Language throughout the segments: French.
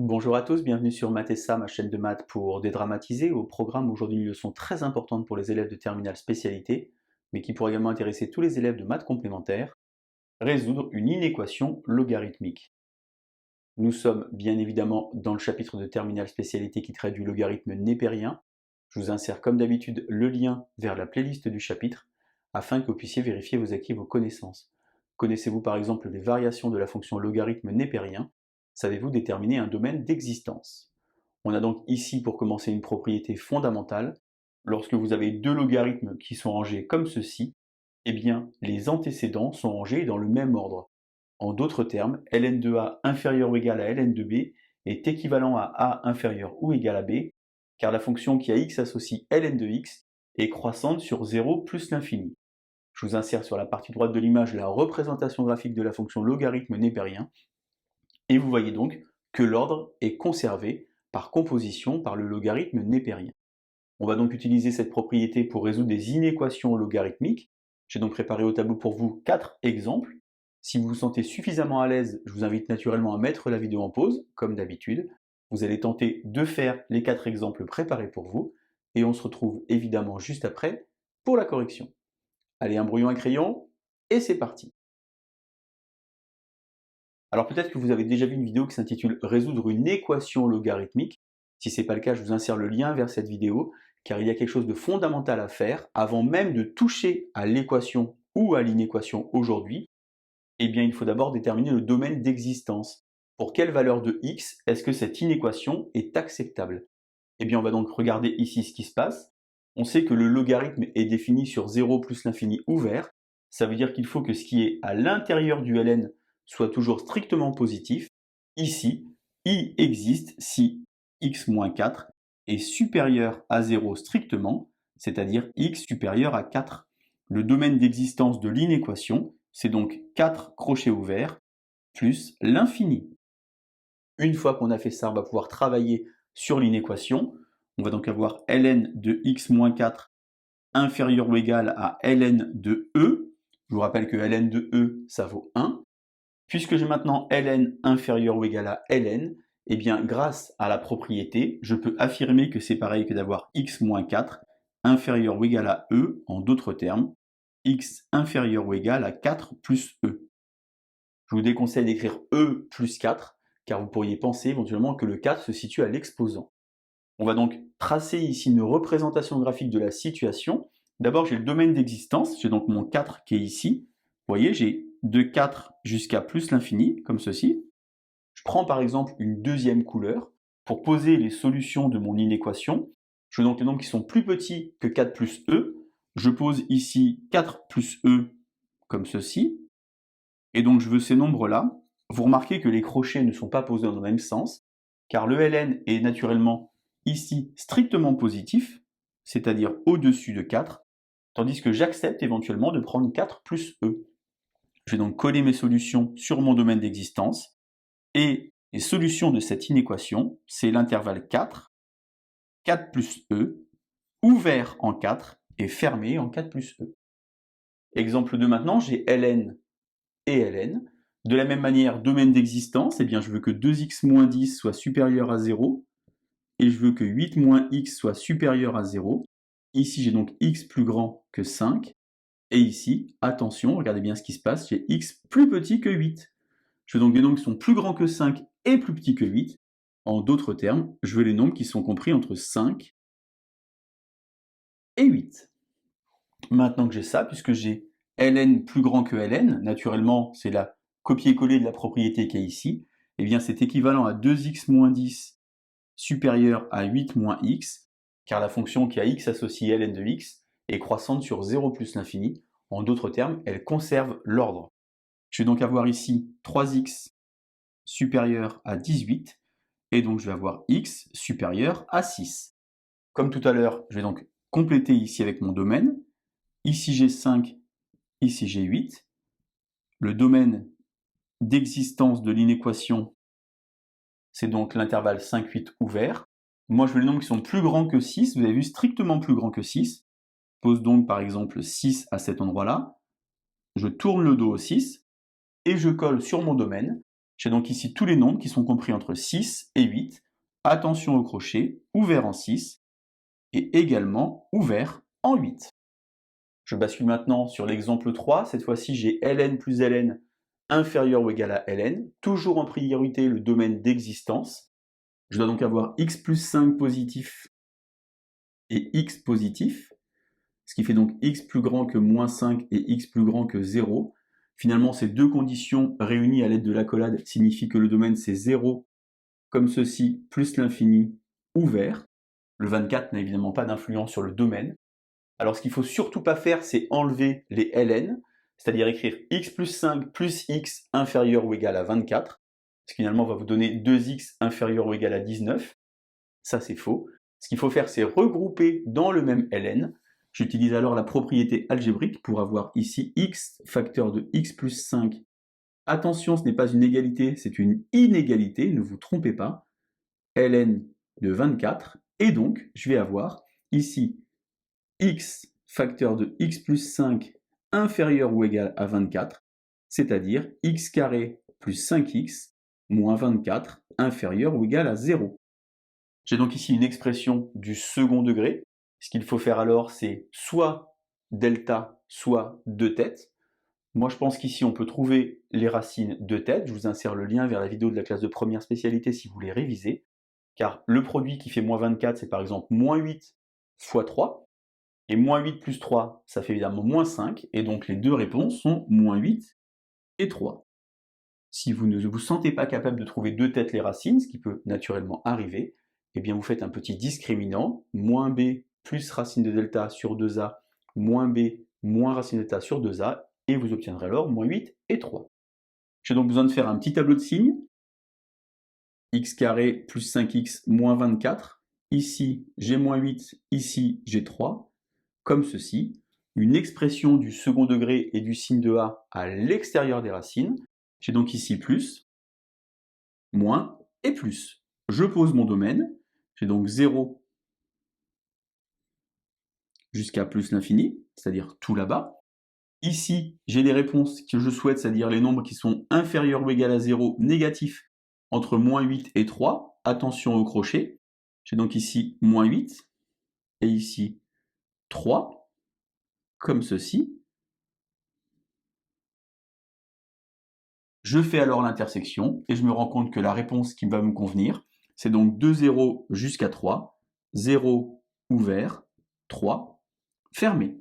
Bonjour à tous, bienvenue sur Math et Ça, ma chaîne de maths pour dédramatiser. Au programme aujourd'hui une leçon très importante pour les élèves de terminale spécialité, mais qui pourrait également intéresser tous les élèves de maths complémentaires, résoudre une inéquation logarithmique. Nous sommes bien évidemment dans le chapitre de terminale spécialité qui traite du logarithme népérien. Je vous insère comme d'habitude le lien vers la playlist du chapitre afin que vous puissiez vérifier vos acquis et vos connaissances. Connaissez-vous par exemple les variations de la fonction logarithme népérien? Savez-vous déterminer un domaine d'existence? On a donc ici pour commencer une propriété fondamentale. Lorsque vous avez deux logarithmes qui sont rangés comme ceci, eh bien les antécédents sont rangés dans le même ordre. En d'autres termes, ln de a inférieur ou égal à ln de b est équivalent à a inférieur ou égal à b, car la fonction qui a x associe ln de x est croissante sur 0 plus l'infini. Je vous insère sur la partie droite de l'image la représentation graphique de la fonction logarithme népérien, et vous voyez donc que l'ordre est conservé par composition par le logarithme népérien. On va donc utiliser cette propriété pour résoudre des inéquations logarithmiques. J'ai donc préparé au tableau pour vous 4 exemples. Si vous vous sentez suffisamment à l'aise, je vous invite naturellement à mettre la vidéo en pause, comme d'habitude. Vous allez tenter de faire les 4 exemples préparés pour vous, et on se retrouve évidemment juste après pour la correction. Allez, un brouillon à crayon, et c'est parti. Alors peut-être que vous avez déjà vu une vidéo qui s'intitule « Résoudre une équation logarithmique ». Si ce n'est pas le cas, je vous insère le lien vers cette vidéo, car il y a quelque chose de fondamental à faire avant même de toucher à l'équation ou à l'inéquation aujourd'hui. Eh bien, il faut d'abord déterminer le domaine d'existence. Pour quelle valeur de x est-ce que cette inéquation est acceptable? Eh bien, on va donc regarder ici ce qui se passe. On sait que le logarithme est défini sur 0 plus l'infini ouvert. Ça veut dire qu'il faut que ce qui est à l'intérieur du ln soit toujours strictement positif. Ici, i existe si x-4 est supérieur à 0 strictement, c'est-à-dire x supérieur à 4. Le domaine d'existence de l'inéquation, c'est donc 4 crochets ouverts plus l'infini. Une fois qu'on a fait ça, on va pouvoir travailler sur l'inéquation. On va donc avoir ln de x-4 inférieur ou égal à ln de e. Je vous rappelle que ln de e, ça vaut 1. Puisque j'ai maintenant ln inférieur ou égal à ln, eh bien grâce à la propriété, je peux affirmer que c'est pareil que d'avoir x-4 inférieur ou égal à e, en d'autres termes, x inférieur ou égal à 4 plus e. Je vous déconseille d'écrire e plus 4, car vous pourriez penser éventuellement que le 4 se situe à l'exposant. On va donc tracer ici une représentation graphique de la situation. D'abord, j'ai le domaine d'existence, j'ai donc mon 4 qui est ici. Vous voyez, j'ai de 4 jusqu'à plus l'infini, comme ceci. Je prends par exemple une deuxième couleur pour poser les solutions de mon inéquation. Je veux donc les nombres qui sont plus petits que 4 plus e. Je pose ici 4 plus e, comme ceci. Et donc je veux ces nombres-là. Vous remarquez que les crochets ne sont pas posés dans le même sens, car le ln est naturellement ici strictement positif, c'est-à-dire au-dessus de 4, tandis que j'accepte éventuellement de prendre 4 plus e. Je vais donc coller mes solutions sur mon domaine d'existence, et les solutions de cette inéquation, c'est l'intervalle 4, 4 plus e, ouvert en 4 et fermé en 4 plus e. Exemple 2 maintenant, j'ai ln et ln. De la même manière, domaine d'existence, eh bien je veux que 2x moins 10 soit supérieur à 0, et je veux que 8 moins x soit supérieur à 0. Ici, j'ai donc x plus grand que 5, et ici, attention, regardez bien ce qui se passe, j'ai x plus petit que 8. Je veux donc des nombres qui sont plus grands que 5 et plus petits que 8. En d'autres termes, je veux les nombres qui sont compris entre 5 et 8. Maintenant que j'ai ça, puisque j'ai ln plus grand que ln, naturellement, c'est la copier-coller de la propriété qui est ici, eh bien c'est équivalent à 2x moins 10 supérieur à 8 moins x, car la fonction qui a x associée ln de x est croissante sur 0 plus l'infini. En d'autres termes, elle conserve l'ordre. Je vais donc avoir ici 3x supérieur à 18, et donc je vais avoir x supérieur à 6. Comme tout à l'heure, je vais donc compléter ici avec mon domaine. Ici j'ai 5, ici j'ai 8. Le domaine d'existence de l'inéquation, c'est donc l'intervalle 5, 8 ouvert. Moi je veux les nombres qui sont plus grands que 6, vous avez vu, strictement plus grands que 6. Je pose donc par exemple 6 à cet endroit-là. Je tourne le dos au 6, et je colle sur mon domaine. J'ai donc ici tous les nombres qui sont compris entre 6 et 8. Attention au crochet, ouvert en 6 et également ouvert en 8. Je bascule maintenant sur l'exemple 3. Cette fois-ci, j'ai ln plus ln inférieur ou égal à ln. Toujours en priorité le domaine d'existence. Je dois donc avoir x plus 5 positif et x positif, ce qui fait donc x plus grand que moins 5 et x plus grand que 0. Finalement, ces deux conditions réunies à l'aide de l'accolade signifient que le domaine c'est 0 comme ceci, plus l'infini ouvert. Le 24 n'a évidemment pas d'influence sur le domaine. Alors ce qu'il ne faut surtout pas faire, c'est enlever les ln, c'est-à-dire écrire x plus 5 plus x inférieur ou égal à 24, ce qui finalement va vous donner 2x inférieur ou égal à 19. Ça c'est faux. Ce qu'il faut faire, c'est regrouper dans le même ln. J'utilise alors la propriété algébrique pour avoir ici x facteur de x plus 5. Attention, ce n'est pas une égalité, c'est une inégalité, ne vous trompez pas. ln de 24, et donc je vais avoir ici x facteur de x plus 5 inférieur ou égal à 24, c'est-à-dire x carré plus 5x moins 24 inférieur ou égal à 0. J'ai donc ici une expression du second degré. Ce qu'il faut faire alors, c'est soit delta, soit 2 têtes. Moi, je pense qu'ici, on peut trouver les racines 2 têtes. Je vous insère le lien vers la vidéo de la classe de première spécialité si vous voulez réviser. Car le produit qui fait moins 24, c'est par exemple moins 8 fois 3. Et moins 8 plus 3, ça fait évidemment moins 5. Et donc, les deux réponses sont moins 8 et 3. Si vous ne vous sentez pas capable de trouver 2 têtes les racines, ce qui peut naturellement arriver, eh bien vous faites un petit discriminant, moins b plus racine de delta sur 2a, moins b moins racine de delta sur 2a, et vous obtiendrez alors moins 8 et 3. J'ai donc besoin de faire un petit tableau de signes. X carré plus 5x moins 24. Ici, j'ai moins 8, ici, j'ai 3. Comme ceci. Une expression du second degré et du signe de a à l'extérieur des racines. J'ai donc ici plus, moins et plus. Je pose mon domaine. J'ai donc 0 jusqu'à plus l'infini, c'est-à-dire tout là-bas. Ici, j'ai les réponses que je souhaite, c'est-à-dire les nombres qui sont inférieurs ou égaux à 0, négatifs, entre moins 8 et 3. Attention au crochet. J'ai donc ici moins 8, et ici 3, comme ceci. Je fais alors l'intersection, et je me rends compte que la réponse qui va me convenir, c'est donc 2 0 jusqu'à 3, 0 ouvert, 3 fermé.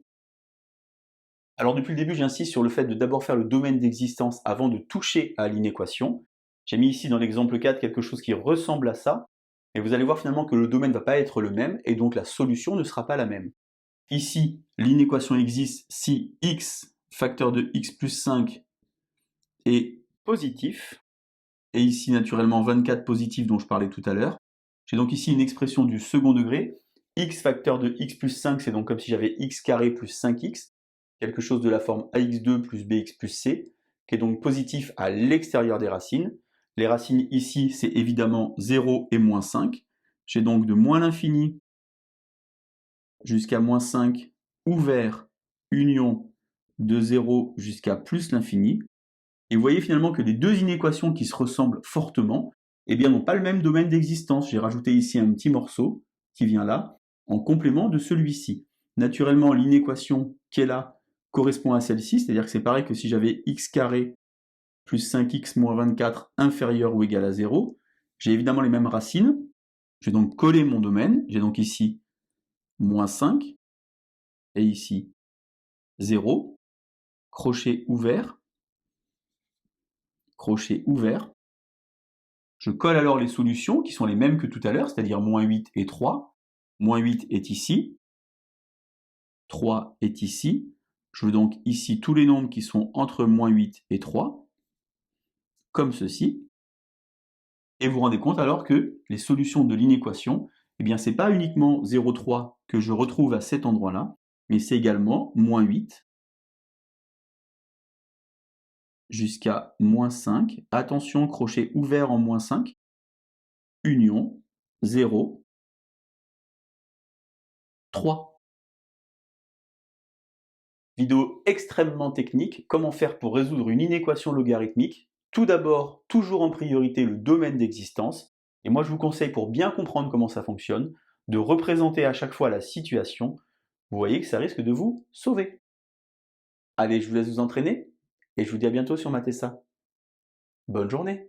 Alors depuis le début, j'insiste sur le fait de d'abord faire le domaine d'existence avant de toucher à l'inéquation. J'ai mis ici dans l'exemple 4 quelque chose qui ressemble à ça, et vous allez voir finalement que le domaine ne va pas être le même, et donc la solution ne sera pas la même. Ici, l'inéquation existe si x facteur de x plus 5 est positif, et ici naturellement 24 positif dont je parlais tout à l'heure. J'ai donc ici une expression du second degré. X facteur de x plus 5, c'est donc comme si j'avais x carré plus 5x, quelque chose de la forme ax2 plus bx plus c, qui est donc positif à l'extérieur des racines. Les racines ici, c'est évidemment 0 et moins 5. J'ai donc de moins l'infini jusqu'à moins 5 ouvert, union de 0 jusqu'à plus l'infini. Et vous voyez finalement que les deux inéquations qui se ressemblent fortement, eh bien, n'ont pas le même domaine d'existence. J'ai rajouté ici un petit morceau qui vient là, en complément de celui-ci. Naturellement, l'inéquation qui est là correspond à celle-ci, c'est-à-dire que c'est pareil que si j'avais x carré plus 5x moins 24 inférieur ou égal à 0. J'ai évidemment les mêmes racines. Je vais donc coller mon domaine. J'ai donc ici moins 5 et ici 0. Crochet ouvert. Crochet ouvert. Je colle alors les solutions qui sont les mêmes que tout à l'heure, c'est-à-dire moins 8 et 3. Moins 8 est ici. 3 est ici. Je veux donc ici tous les nombres qui sont entre moins 8 et 3, comme ceci. Et vous vous rendez compte alors que les solutions de l'inéquation, eh bien, ce n'est pas uniquement 0,3 que je retrouve à cet endroit-là, mais c'est également moins 8 jusqu'à moins 5. Attention, crochet ouvert en moins 5. Union, 0, 3. Vidéo extrêmement technique, comment faire pour résoudre une inéquation logarithmique Tout d'abord, toujours en priorité le domaine d'existence. Et moi, je vous conseille, pour bien comprendre comment ça fonctionne, de représenter à chaque fois la situation. Vous voyez que ça risque de vous sauver. Allez, je vous laisse vous entraîner et je vous dis à bientôt sur Matessa. Bonne journée!